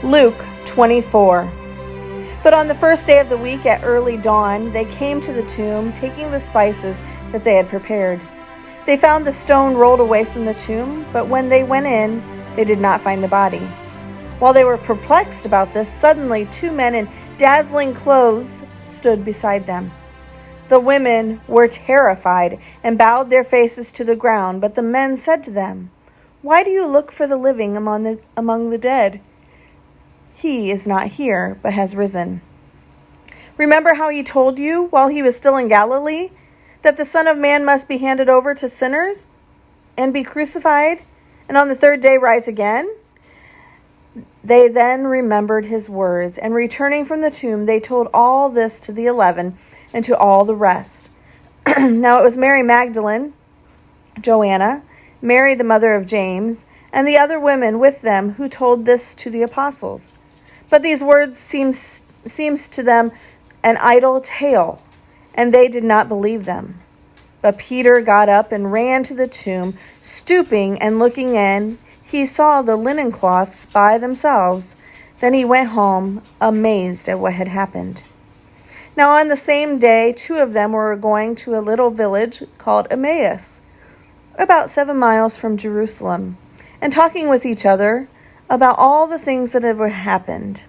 Luke 24. But on the first day of the week at early dawn, they came to the tomb, taking the spices that they had prepared. They found the stone rolled away from the tomb, but when they went in, they did not find the body. While they were perplexed about this, suddenly 2 men in dazzling clothes stood beside them. The women were terrified and bowed their faces to the ground, but the men said to them, "Why do you look for the living among the dead? He is not here, but has risen. Remember how he told you while he was still in Galilee that the Son of Man must be handed over to sinners and be crucified, and on the third day rise again?" They then remembered his words, and returning from the tomb, they told all this to the 11 and to all the rest. Now it was Mary Magdalene, Joanna, Mary the mother of James, and the other women with them who told this to the apostles. But these words seems to them an idle tale, and they did not believe them. But Peter got up and ran to the tomb, stooping and looking in. He saw the linen cloths by themselves. Then he went home, amazed at what had happened. Now on the same day, 2 of them were going to a little village called Emmaus, about 7 miles from Jerusalem, and talking with each other about all the things that had happened.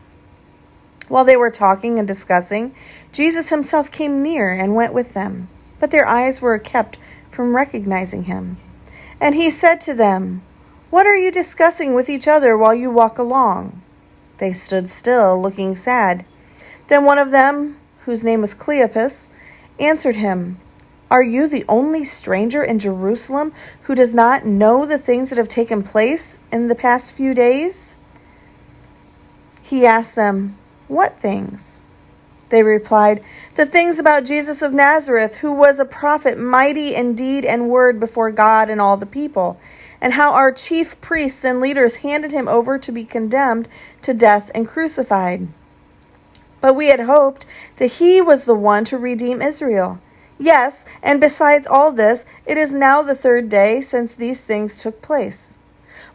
While they were talking and discussing, Jesus himself came near and went with them, but their eyes were kept from recognizing him. And he said to them, "What are you discussing with each other while you walk along?" They stood still, looking sad. Then one of them, whose name was Cleopas, answered him, "Are you the only stranger in Jerusalem who does not know the things that have taken place in the past few days?" He asked them, "What things?" They replied, "The things about Jesus of Nazareth, who was a prophet, mighty in deed and word before God and all the people, and how our chief priests and leaders handed him over to be condemned to death and crucified. But we had hoped that he was the one to redeem Israel. Yes, and besides all this, it is now the 3rd day since these things took place.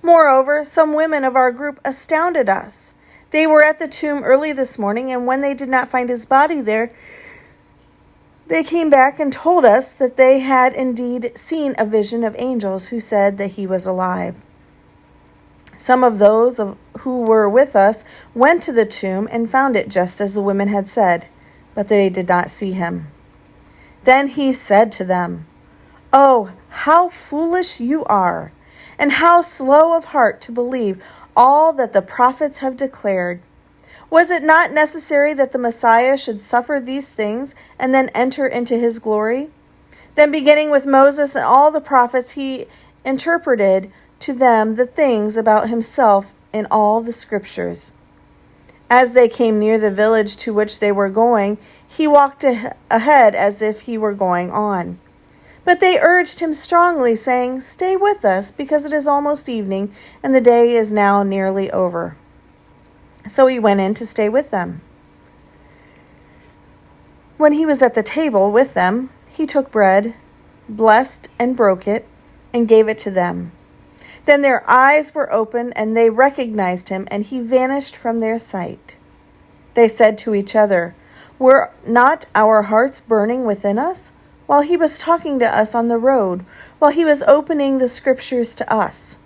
Moreover, some women of our group astounded us. They were at the tomb early this morning, and when they did not find his body there, they came back and told us that they had indeed seen a vision of angels who said that he was alive. Some of those who were with us went to the tomb and found it just as the women had said, but they did not see him." Then he said to them, "Oh, how foolish you are, and how slow of heart to believe all that the prophets have declared. Was it not necessary that the Messiah should suffer these things and then enter into his glory? Then beginning with Moses and all the prophets, he interpreted to them the things about himself in all the scriptures." As they came near the village to which they were going, he walked ahead as if he were going on. But they urged him strongly, saying, "Stay with us, because it is almost evening, and the day is now nearly over." So he went in to stay with them. When he was at the table with them, he took bread, blessed and broke it, and gave it to them. Then their eyes were opened, and they recognized him, and he vanished from their sight. They said to each other, "Were not our hearts burning within us while he was talking to us on the road, while he was opening the scriptures to us?"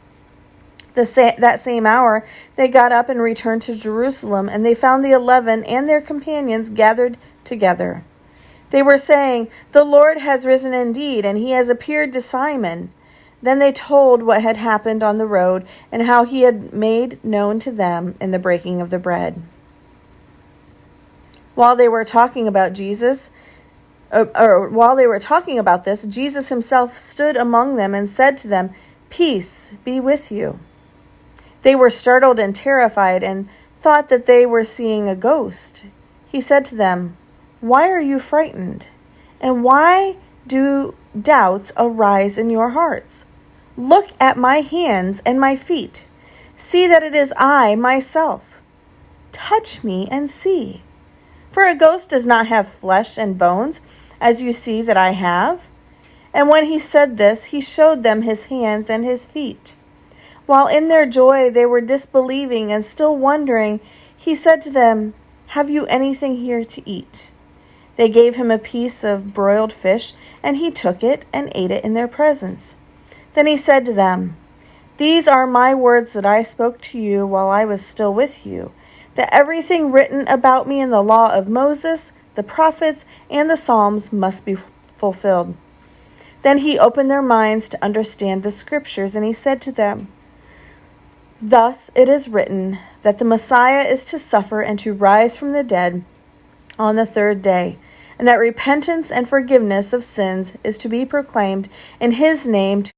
That same hour, they got up and returned to Jerusalem, and they found the 11 and their companions gathered together. They were saying, "The Lord has risen indeed, and he has appeared to Simon." Then they told what had happened on the road and how he had made known to them in the breaking of the bread. While they were talking about this, Jesus himself stood among them and said to them, "Peace be with you." They were startled and terrified and thought that they were seeing a ghost. He said to them, "Why are you frightened? And why do doubts arise in your hearts? Look at my hands and my feet. See that it is I myself. Touch me and see. For a ghost does not have flesh and bones, as you see that I have." And when he said this, he showed them his hands and his feet. While in their joy they were disbelieving and still wondering, he said to them, "Have you anything here to eat?" They gave him a piece of broiled fish, and he took it and ate it in their presence. Then he said to them, "These are my words that I spoke to you while I was still with you, that everything written about me in the law of Moses, the prophets, and the Psalms must be fulfilled." Then he opened their minds to understand the scriptures, and he said to them, "Thus it is written that the Messiah is to suffer and to rise from the dead on the third day, and that repentance and forgiveness of sins is to be proclaimed in his name